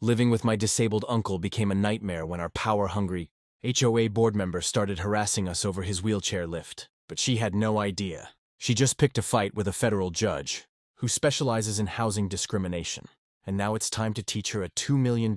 Living with my disabled uncle became a nightmare when our power-hungry HOA board member started harassing us over his wheelchair lift. But she had no idea. She just picked a fight with a federal judge who specializes in housing discrimination. And now it's time to teach her a $2 million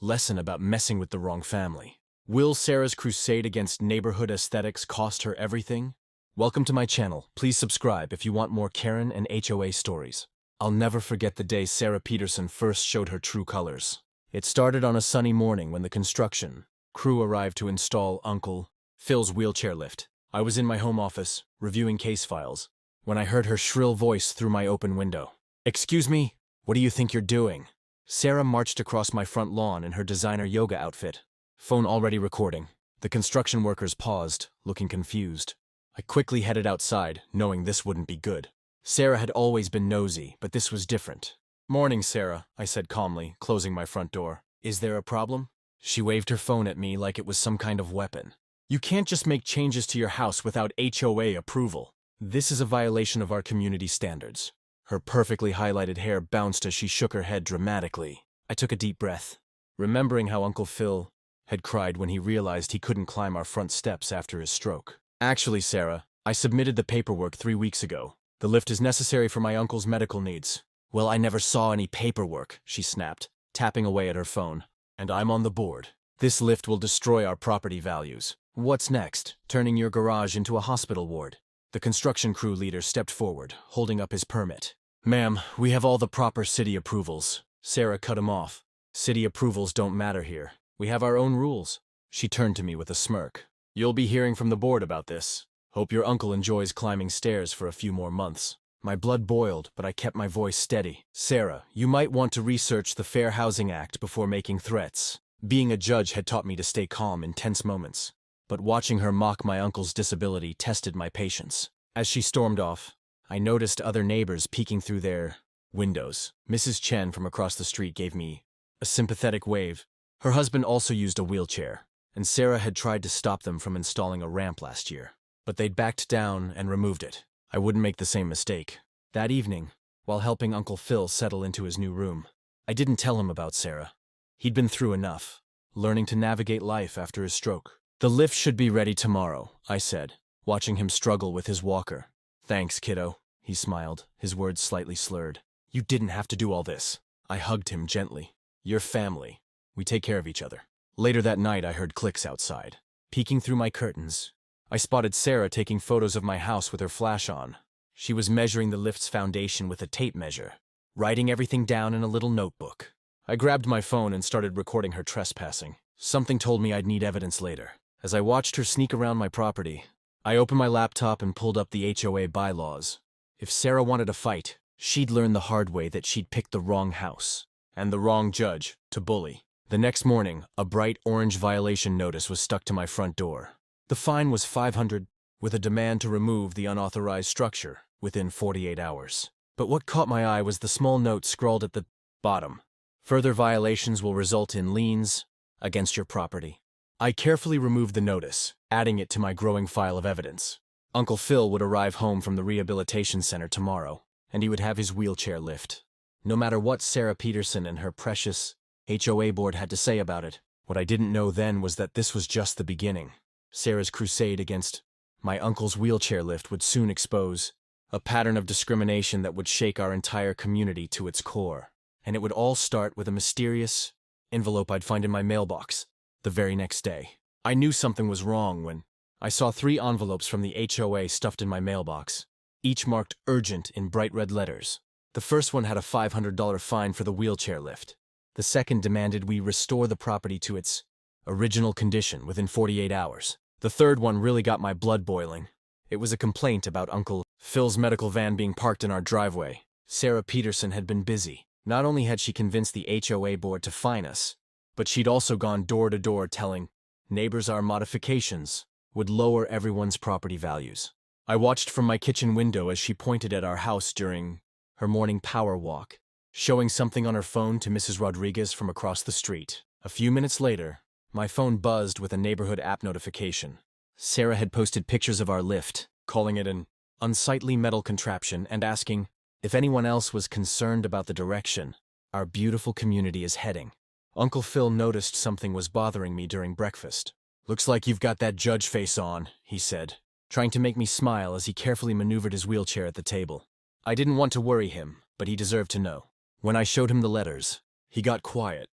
lesson about messing with the wrong family. Will Sarah's crusade against neighborhood aesthetics cost her everything? Welcome to my channel. Please subscribe if you want more Karen and HOA stories. I'll never forget the day Sarah Peterson first showed her true colors. It started on a sunny morning when the construction crew arrived to install Uncle Phil's wheelchair lift. I was in my home office, reviewing case files, when I heard her shrill voice through my open window. "Excuse me, what do you think you're doing?" Sarah marched across my front lawn in her designer yoga outfit. Phone already recording. The construction workers paused, looking confused. I quickly headed outside, knowing this wouldn't be good. Sarah had always been nosy, but this was different. "Morning, Sarah," I said calmly, closing my front door. "Is there a problem?" She waved her phone at me like it was some kind of weapon. "You can't just make changes to your house without HOA approval. This is a violation of our community standards." Her perfectly highlighted hair bounced as she shook her head dramatically. I took a deep breath, remembering how Uncle Phil had cried when he realized he couldn't climb our front steps after his stroke. "Actually, Sarah, I submitted the paperwork 3 weeks ago. The lift is necessary for my uncle's medical needs." "Well, I never saw any paperwork," she snapped, tapping away at her phone. "And I'm on the board. This lift will destroy our property values." "What's next? Turning your garage into a hospital ward?" The construction crew leader stepped forward, holding up his permit. "Ma'am, we have all the proper city approvals." Sarah cut him off. "City approvals don't matter here. We have our own rules." She turned to me with a smirk. "You'll be hearing from the board about this. Hope your uncle enjoys climbing stairs for a few more months." My blood boiled, but I kept my voice steady. "Sarah, you might want to research the Fair Housing Act before making threats." Being a judge had taught me to stay calm in tense moments, but watching her mock my uncle's disability tested my patience. As she stormed off, I noticed other neighbors peeking through their windows. Mrs. Chen from across the street gave me a sympathetic wave. Her husband also used a wheelchair, and Sarah had tried to stop them from installing a ramp last year. But they'd backed down and removed it. I wouldn't make the same mistake. That evening, while helping Uncle Phil settle into his new room, I didn't tell him about Sarah. He'd been through enough, learning to navigate life after his stroke. "The lift should be ready tomorrow," I said, watching him struggle with his walker. "Thanks, kiddo," he smiled, his words slightly slurred. "You didn't have to do all this." I hugged him gently. "You're family. We take care of each other." Later that night, I heard clicks outside. Peeking through my curtains, I spotted Sarah taking photos of my house with her flash on. She was measuring the lift's foundation with a tape measure, writing everything down in a little notebook. I grabbed my phone and started recording her trespassing. Something told me I'd need evidence later. As I watched her sneak around my property, I opened my laptop and pulled up the HOA bylaws. If Sarah wanted a fight, she'd learn the hard way that she'd picked the wrong house and the wrong judge to bully. The next morning, a bright orange violation notice was stuck to my front door. The fine was $500, with a demand to remove the unauthorized structure within 48 hours. But what caught my eye was the small note scrawled at the bottom. "Further violations will result in liens against your property." I carefully removed the notice, adding it to my growing file of evidence. Uncle Phil would arrive home from the rehabilitation center tomorrow, and he would have his wheelchair lift. No matter what Sarah Peterson and her precious HOA board had to say about it, what I didn't know then was that this was just the beginning. Sarah's crusade against my uncle's wheelchair lift would soon expose a pattern of discrimination that would shake our entire community to its core. And it would all start with a mysterious envelope I'd find in my mailbox the very next day. I knew something was wrong when I saw 3 envelopes from the HOA stuffed in my mailbox, each marked urgent in bright red letters. The first one had a $500 fine for the wheelchair lift. The second demanded we restore the property to its original condition within 48 hours. The third one really got my blood boiling. It was a complaint about Uncle Phil's medical van being parked in our driveway. Sarah Peterson had been busy. Not only had she convinced the HOA board to fine us, but she'd also gone door to door telling neighbors our modifications would lower everyone's property values. I watched from my kitchen window as she pointed at our house during her morning power walk, showing something on her phone to Mrs. Rodriguez from across the street. A few minutes later, my phone buzzed with a neighborhood app notification. Sarah had posted pictures of our lift, calling it an unsightly metal contraption and asking if anyone else was concerned about the direction our beautiful community is heading. Uncle Phil noticed something was bothering me during breakfast. "Looks like you've got that judge face on," he said, trying to make me smile as he carefully maneuvered his wheelchair at the table. I didn't want to worry him, but he deserved to know. When I showed him the letters, he got quiet.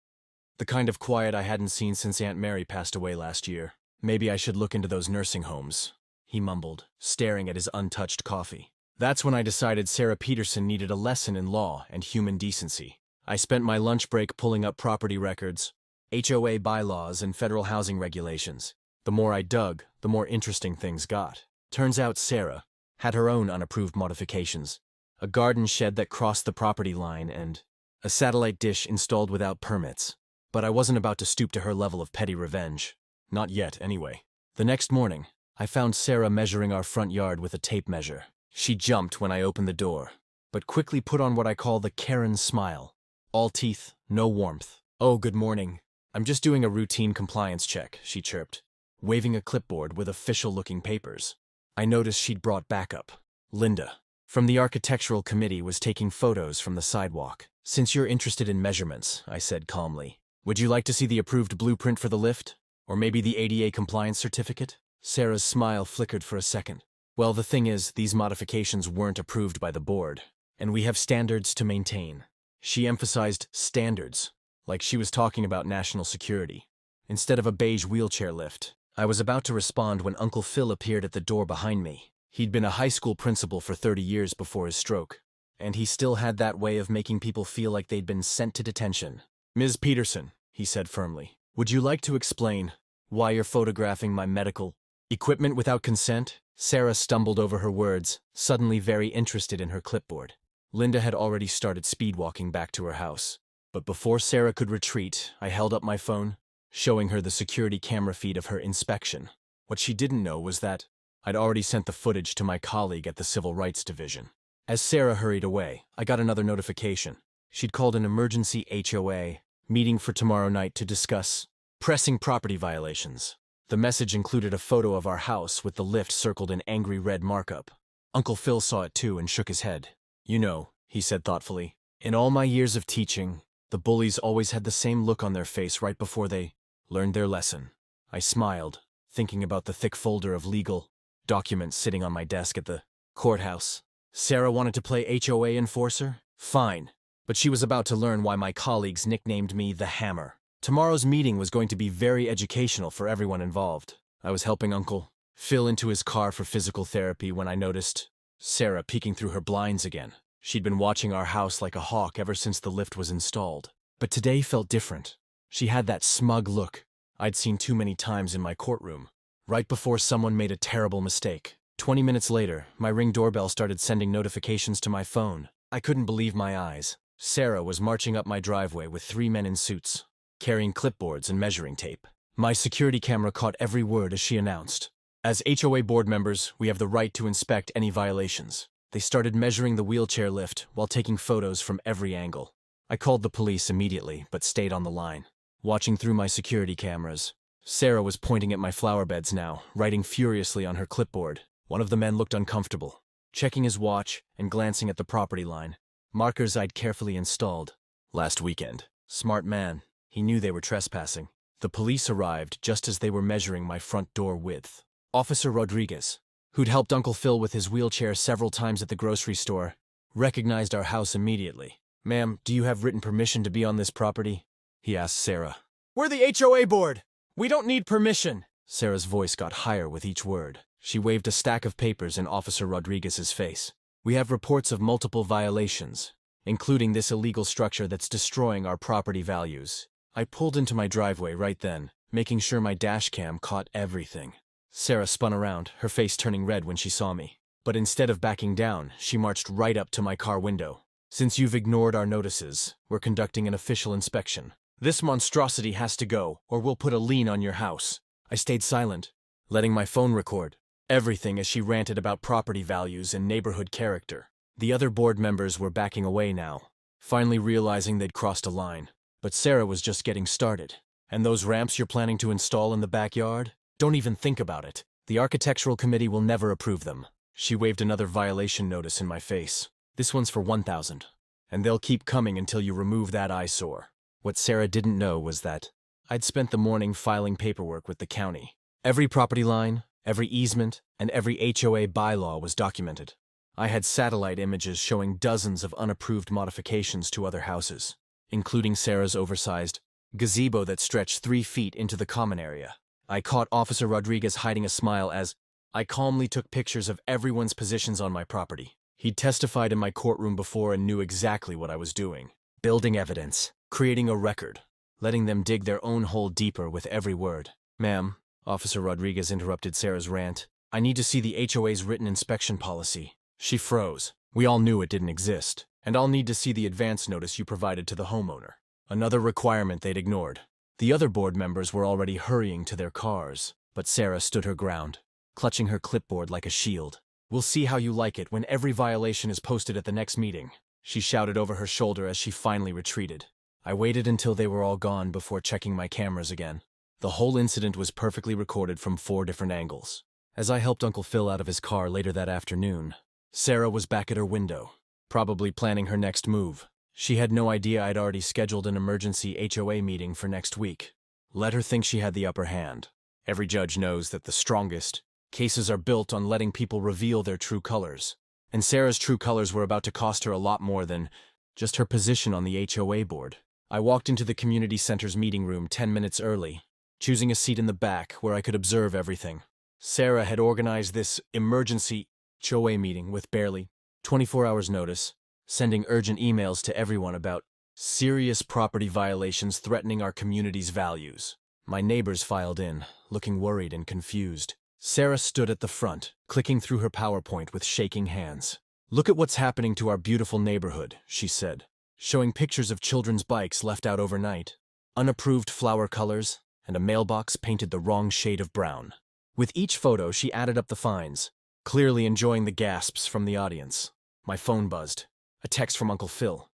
The kind of quiet I hadn't seen since Aunt Mary passed away last year. "Maybe I should look into those nursing homes," he mumbled, staring at his untouched coffee. That's when I decided Sarah Peterson needed a lesson in law and human decency. I spent my lunch break pulling up property records, HOA bylaws, and federal housing regulations. The more I dug, the more interesting things got. Turns out Sarah had her own unapproved modifications. A garden shed that crossed the property line and a satellite dish installed without permits. But I wasn't about to stoop to her level of petty revenge. Not yet, anyway. The next morning, I found Sarah measuring our front yard with a tape measure. She jumped when I opened the door, but quickly put on what I call the Karen smile. All teeth, no warmth. "Oh, good morning. I'm just doing a routine compliance check," she chirped, waving a clipboard with official-looking papers. I noticed she'd brought backup. Linda, from the architectural committee, was taking photos from the sidewalk. "Since you're interested in measurements," I said calmly, "would you like to see the approved blueprint for the lift? Or maybe the ADA compliance certificate?" Sarah's smile flickered for a second. "Well, the thing is, these modifications weren't approved by the board, and we have standards to maintain." She emphasized standards, like she was talking about national security, instead of a beige wheelchair lift. I was about to respond when Uncle Phil appeared at the door behind me. He'd been a high school principal for 30 years before his stroke, and he still had that way of making people feel like they'd been sent to detention. "Ms. Peterson," he said firmly, "would you like to explain why you're photographing my medical equipment without consent?" Sarah stumbled over her words, suddenly very interested in her clipboard. Linda had already started speed-walking back to her house. But before Sarah could retreat, I held up my phone, showing her the security camera feed of her inspection. What she didn't know was that I'd already sent the footage to my colleague at the Civil Rights Division. As Sarah hurried away, I got another notification. She'd called an emergency HOA meeting for tomorrow night to discuss pressing property violations. The message included a photo of our house with the lift circled in angry red markup. Uncle Phil saw it too and shook his head. "You know," he said thoughtfully, "in all my years of teaching, the bullies always had the same look on their face right before they learned their lesson." I smiled, thinking about the thick folder of legal documents sitting on my desk at the courthouse. Sarah wanted to play HOA enforcer? Fine. But she was about to learn why my colleagues nicknamed me the Hammer. Tomorrow's meeting was going to be very educational for everyone involved. I was helping Uncle Phil into his car for physical therapy when I noticed Sarah peeking through her blinds again. She'd been watching our house like a hawk ever since the lift was installed. But today felt different. She had that smug look I'd seen too many times in my courtroom, right before someone made a terrible mistake. 20 minutes later, my Ring doorbell started sending notifications to my phone. I couldn't believe my eyes. Sarah was marching up my driveway with 3 men in suits, carrying clipboards and measuring tape. My security camera caught every word as she announced, "As HOA board members, we have the right to inspect any violations." They started measuring the wheelchair lift while taking photos from every angle. I called the police immediately, but stayed on the line, watching through my security cameras. Sarah was pointing at my flower beds now, writing furiously on her clipboard. One of the men looked uncomfortable, checking his watch and glancing at the property line, markers I'd carefully installed last weekend. Smart man. He knew they were trespassing. The police arrived just as they were measuring my front door width. Officer Rodriguez, who'd helped Uncle Phil with his wheelchair several times at the grocery store, recognized our house immediately. "Ma'am, do you have written permission to be on this property?" he asked Sarah. "We're the HOA board. We don't need permission." Sarah's voice got higher with each word. She waved a stack of papers in Officer Rodriguez's face. "We have reports of multiple violations, including this illegal structure that's destroying our property values." I pulled into my driveway right then, making sure my dash cam caught everything. Sarah spun around, her face turning red when she saw me. But instead of backing down, she marched right up to my car window. "Since you've ignored our notices, we're conducting an official inspection. This monstrosity has to go, or we'll put a lien on your house." I stayed silent, letting my phone record everything as she ranted about property values and neighborhood character. The other board members were backing away now, finally realizing they'd crossed a line. But Sarah was just getting started. "And those ramps you're planning to install in the backyard? Don't even think about it. The architectural committee will never approve them." She waved another violation notice in my face. "This one's for $1,000, and they'll keep coming until you remove that eyesore." What Sarah didn't know was that I'd spent the morning filing paperwork with the county. Every property line, every easement, and every HOA bylaw was documented. I had satellite images showing dozens of unapproved modifications to other houses, including Sarah's oversized gazebo that stretched 3 feet into the common area. I caught Officer Rodriguez hiding a smile as I calmly took pictures of everyone's positions on my property. He'd testified in my courtroom before and knew exactly what I was doing. Building evidence, creating a record, letting them dig their own hole deeper with every word. "Ma'am," Officer Rodriguez interrupted Sarah's rant, "I need to see the HOA's written inspection policy." She froze. We all knew it didn't exist. "And I'll need to see the advance notice you provided to the homeowner." Another requirement they'd ignored. The other board members were already hurrying to their cars, but Sarah stood her ground, clutching her clipboard like a shield. "We'll see how you like it when every violation is posted at the next meeting," she shouted over her shoulder as she finally retreated. I waited until they were all gone before checking my cameras again. The whole incident was perfectly recorded from 4 different angles. As I helped Uncle Phil out of his car later that afternoon, Sarah was back at her window, probably planning her next move. She had no idea I'd already scheduled an emergency HOA meeting for next week. Let her think she had the upper hand. Every judge knows that the strongest cases are built on letting people reveal their true colors. And Sarah's true colors were about to cost her a lot more than just her position on the HOA board. I walked into the community center's meeting room 10 minutes early, choosing a seat in the back where I could observe everything. Sarah had organized this emergency HOA meeting with barely 24 hours notice, sending urgent emails to everyone about serious property violations threatening our community's values. My neighbors filed in, looking worried and confused. Sarah stood at the front, clicking through her PowerPoint with shaking hands. "Look at what's happening to our beautiful neighborhood," she said, showing pictures of children's bikes left out overnight, unapproved flower colors, and a mailbox painted the wrong shade of brown. With each photo, she added up the fines, clearly enjoying the gasps from the audience. My phone buzzed. A text from Uncle Phil.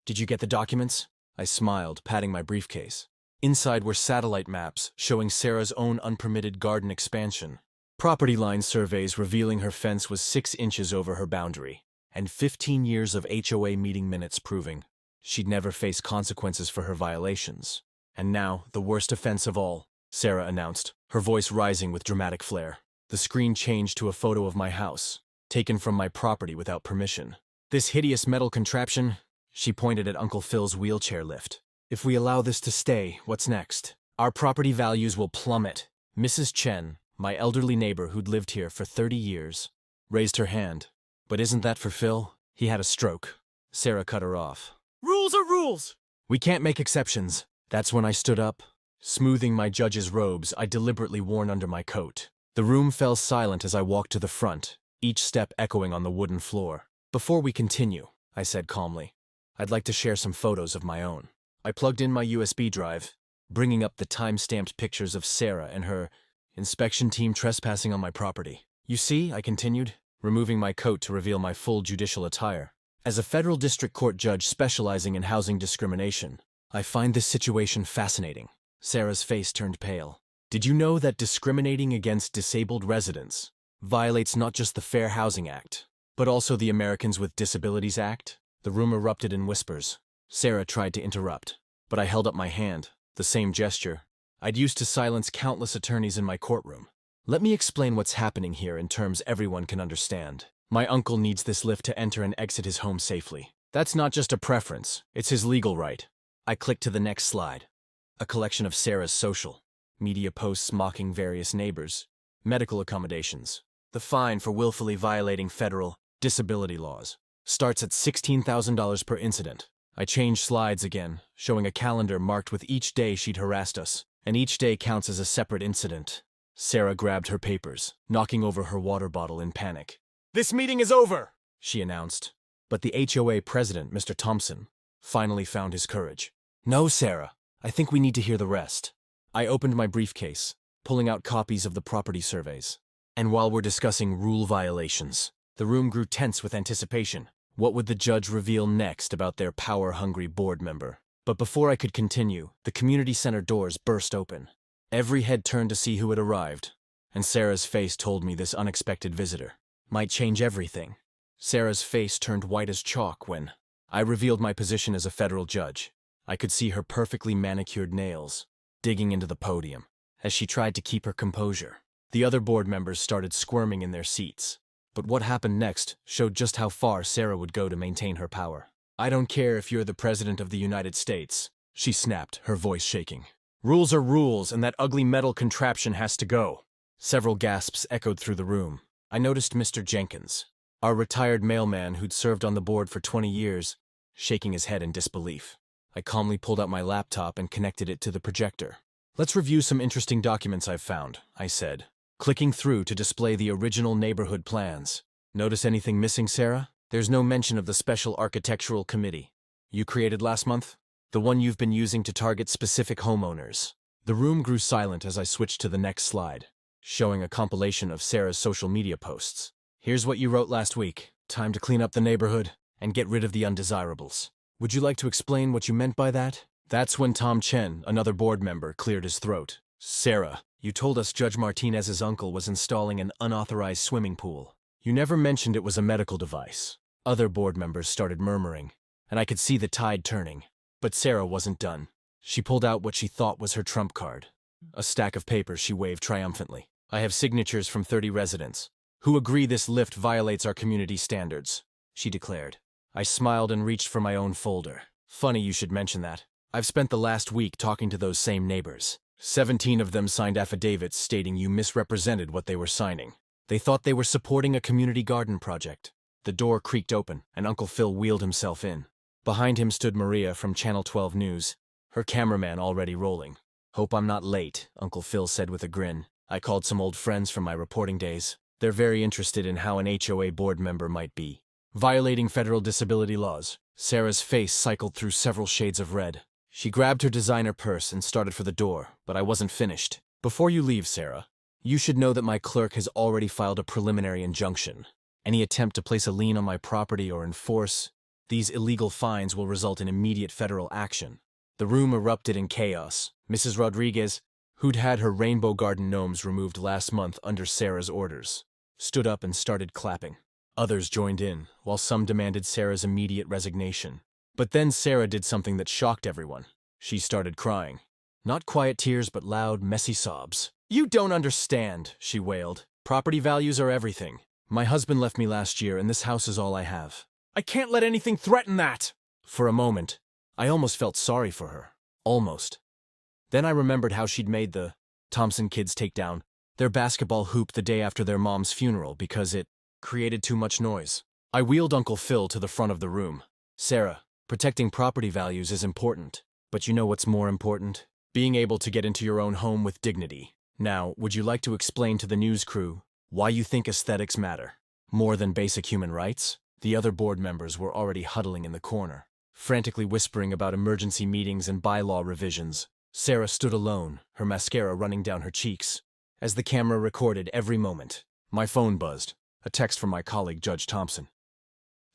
"Did you get the documents?" I smiled, patting my briefcase. Inside were satellite maps showing Sarah's own unpermitted garden expansion, property line surveys revealing her fence was 6 inches over her boundary, and 15 years of HOA meeting minutes proving she'd never face consequences for her violations. "And now, the worst offense of all," Sarah announced, her voice rising with dramatic flair. The screen changed to a photo of my house, taken from my property without permission. "This hideous metal contraption," she pointed at Uncle Phil's wheelchair lift. "If we allow this to stay, what's next? Our property values will plummet." Mrs. Chen, my elderly neighbor who'd lived here for 30 years, raised her hand. "But isn't that for Phil? He had a stroke." Sarah cut her off. "Rules are rules! We can't make exceptions." That's when I stood up, smoothing my judge's robes I deliberately worn under my coat. The room fell silent as I walked to the front, each step echoing on the wooden floor. "Before we continue," I said calmly, "I'd like to share some photos of my own." I plugged in my USB drive, bringing up the time-stamped pictures of Sarah and her inspection team trespassing on my property. "You see," I continued, removing my coat to reveal my full judicial attire. "As a federal district court judge specializing in housing discrimination, I find this situation fascinating." Sarah's face turned pale. "Did you know that discriminating against disabled residents violates not just the Fair Housing Act, but also the Americans with Disabilities Act?" The room erupted in whispers. Sarah tried to interrupt, but I held up my hand, the same gesture I'd used to silence countless attorneys in my courtroom. "Let me explain what's happening here in terms everyone can understand. My uncle needs this lift to enter and exit his home safely. That's not just a preference, it's his legal right." I clicked to the next slide. A collection of Sarah's social media posts mocking various neighbors, medical accommodations. The fine for willfully violating federal disability laws starts at $16,000 per incident. I changed slides again, showing a calendar marked with each day she'd harassed us, and each day counts as a separate incident. Sarah grabbed her papers, knocking over her water bottle in panic. "This meeting is over," she announced. But the HOA president, Mr. Thompson, finally found his courage. "No, Sarah, I think we need to hear the rest." I opened my briefcase, pulling out copies of the property surveys. And while we're discussing rule violations, the room grew tense with anticipation. What would the judge reveal next about their power-hungry board member? But before I could continue, the community center doors burst open. Every head turned to see who had arrived, and Sarah's face told me this unexpected visitor might change everything. Sarah's face turned white as chalk when I revealed my position as a federal judge. I could see her perfectly manicured nails digging into the podium as she tried to keep her composure. The other board members started squirming in their seats. But what happened next showed just how far Sarah would go to maintain her power. "I don't care if you're the President of the United States," she snapped, her voice shaking. "Rules are rules, and that ugly metal contraption has to go." Several gasps echoed through the room. I noticed Mr. Jenkins, our retired mailman who'd served on the board for 20 years, shaking his head in disbelief. I calmly pulled out my laptop and connected it to the projector. "Let's review some interesting documents I've found," I said, clicking through to display the original neighborhood plans. "Notice anything missing, Sarah? There's no mention of the special architectural committee you created last month, the one you've been using to target specific homeowners." The room grew silent as I switched to the next slide, showing a compilation of Sarah's social media posts. "Here's what you wrote last week. Time to clean up the neighborhood and get rid of the undesirables. Would you like to explain what you meant by that?" That's when Tom Chen, another board member, cleared his throat. "Sarah, you told us Judge Martinez's uncle was installing an unauthorized swimming pool. You never mentioned it was a medical device." Other board members started murmuring, and I could see the tide turning. But Sarah wasn't done. She pulled out what she thought was her trump card. A stack of papers she waved triumphantly. "I have signatures from 30 residents who agree this lift violates our community standards," she declared. I smiled and reached for my own folder. "Funny you should mention that. I've spent the last week talking to those same neighbors. 17 of them signed affidavits stating you misrepresented what they were signing. They thought they were supporting a community garden project." The door creaked open, and Uncle Phil wheeled himself in. Behind him stood Maria from Channel 12 News, her cameraman already rolling. "Hope I'm not late," Uncle Phil said with a grin. "I called some old friends from my reporting days. They're very interested in how an HOA board member might be violating federal disability laws." Sarah's face cycled through several shades of red. She grabbed her designer purse and started for the door, but I wasn't finished. "Before you leave, Sarah, you should know that my clerk has already filed a preliminary injunction. Any attempt to place a lien on my property or enforce these illegal fines will result in immediate federal action." The room erupted in chaos. Mrs. Rodriguez, who'd had her rainbow garden gnomes removed last month under Sarah's orders, stood up and started clapping. Others joined in, while some demanded Sarah's immediate resignation. But then Sarah did something that shocked everyone. She started crying. Not quiet tears, but loud, messy sobs. "You don't understand," she wailed. "Property values are everything. My husband left me last year, and this house is all I have. I can't let anything threaten that." For a moment, I almost felt sorry for her. Almost. Then I remembered how she'd made the Thompson kids take down their basketball hoop the day after their mom's funeral because it created too much noise. I wheeled Uncle Phil to the front of the room. "Sarah, protecting property values is important, but you know what's more important? Being able to get into your own home with dignity. Now, would you like to explain to the news crew why you think aesthetics matter more than basic human rights?" The other board members were already huddling in the corner, frantically whispering about emergency meetings and bylaw revisions. Sarah stood alone, her mascara running down her cheeks, as the camera recorded every moment. My phone buzzed. A text from my colleague, Judge Thompson.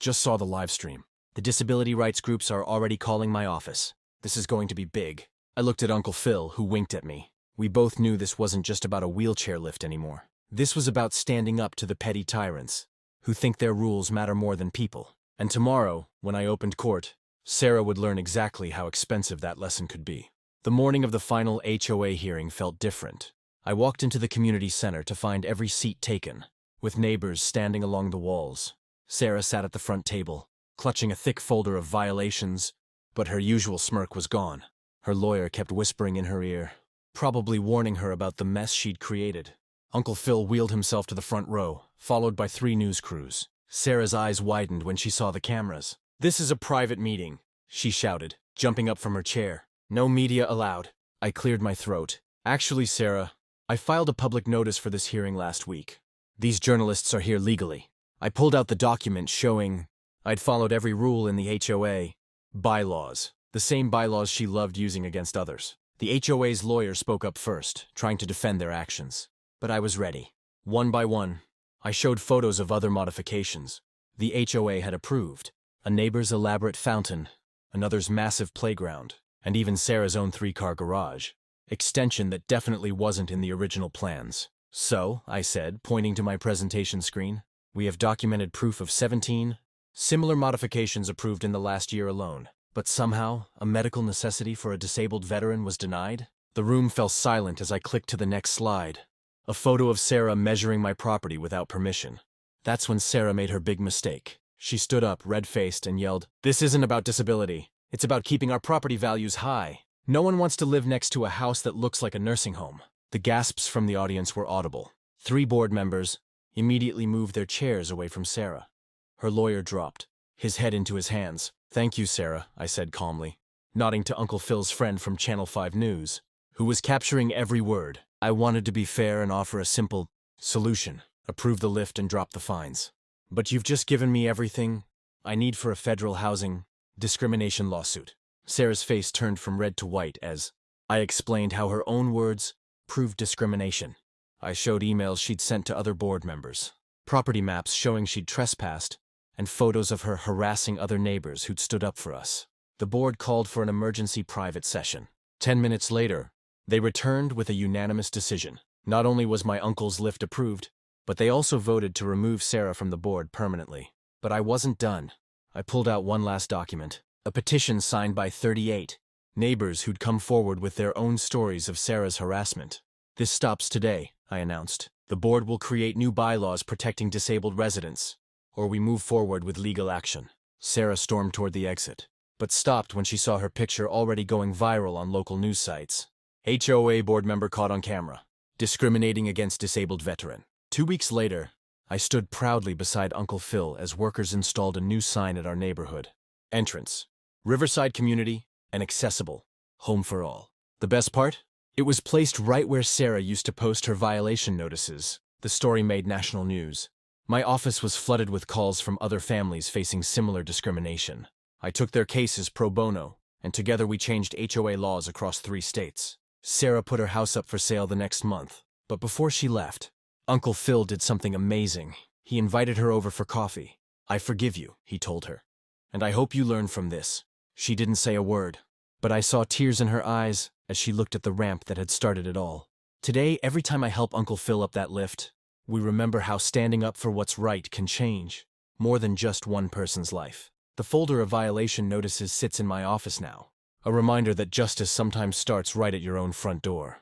"Just saw the live stream. The disability rights groups are already calling my office. This is going to be big." I looked at Uncle Phil, who winked at me. We both knew this wasn't just about a wheelchair lift anymore. This was about standing up to the petty tyrants who think their rules matter more than people. And tomorrow, when I opened court, Sarah would learn exactly how expensive that lesson could be. The morning of the final HOA hearing felt different. I walked into the community center to find every seat taken, with neighbors standing along the walls. Sarah sat at the front table, clutching a thick folder of violations, but her usual smirk was gone. Her lawyer kept whispering in her ear, probably warning her about the mess she'd created. Uncle Phil wheeled himself to the front row, followed by 3 news crews. Sarah's eyes widened when she saw the cameras. "This is a private meeting," she shouted, jumping up from her chair. "No media allowed." I cleared my throat. "Actually, Sarah, I filed a public notice for this hearing last week. These journalists are here legally." I pulled out the document showing I'd followed every rule in the HOA bylaws, the same bylaws she loved using against others. The HOA's lawyer spoke up first, trying to defend their actions. But I was ready. One by one, I showed photos of other modifications the HOA had approved. A neighbor's elaborate fountain, another's massive playground, and even Sarah's own 3-car garage. Extension that definitely wasn't in the original plans. "So," I said, pointing to my presentation screen, "we have documented proof of 17 similar modifications approved in the last year alone. But somehow, a medical necessity for a disabled veteran was denied? The room fell silent as I clicked to the next slide. A photo of Sarah measuring my property without permission. That's when Sarah made her big mistake. She stood up, red-faced, and yelled, "This isn't about disability. It's about keeping our property values high. No one wants to live next to a house that looks like a nursing home." The gasps from the audience were audible. 3 board members immediately moved their chairs away from Sarah. Her lawyer dropped, his head into his hands. "Thank you, Sarah," I said calmly, nodding to Uncle Phil's friend from Channel 5 News, who was capturing every word. I wanted to be fair and offer a simple solution. Approve the lift and drop the fines. "But you've just given me everything I need for a federal housing discrimination lawsuit." Sarah's face turned from red to white as I explained how her own words proved discrimination. I showed emails she'd sent to other board members, property maps showing she'd trespassed, and photos of her harassing other neighbors who'd stood up for us. The board called for an emergency private session. 10 minutes later, they returned with a unanimous decision. Not only was my uncle's lift approved, but they also voted to remove Sarah from the board permanently. But I wasn't done. I pulled out one last document, a petition signed by 38 neighbors who'd come forward with their own stories of Sarah's harassment. "This stops today," I announced. "The board will create new bylaws protecting disabled residents, or we move forward with legal action." Sarah stormed toward the exit, but stopped when she saw her picture already going viral on local news sites. HOA board member caught on camera, discriminating against disabled veteran. 2 weeks later, I stood proudly beside Uncle Phil as workers installed a new sign at our neighborhood. Entrance: Riverside Community and Accessible, Home for All. The best part? It was placed right where Sarah used to post her violation notices. The story made national news. My office was flooded with calls from other families facing similar discrimination. I took their cases pro bono, and together we changed HOA laws across 3 states. Sarah put her house up for sale the next month. But before she left, Uncle Phil did something amazing. He invited her over for coffee. "I forgive you," he told her, "and I hope you learn from this." She didn't say a word, but I saw tears in her eyes as she looked at the ramp that had started it all. Today, every time I help Uncle Phil up that lift, we remember how standing up for what's right can change more than just one person's life. The folder of violation notices sits in my office now, a reminder that justice sometimes starts right at your own front door.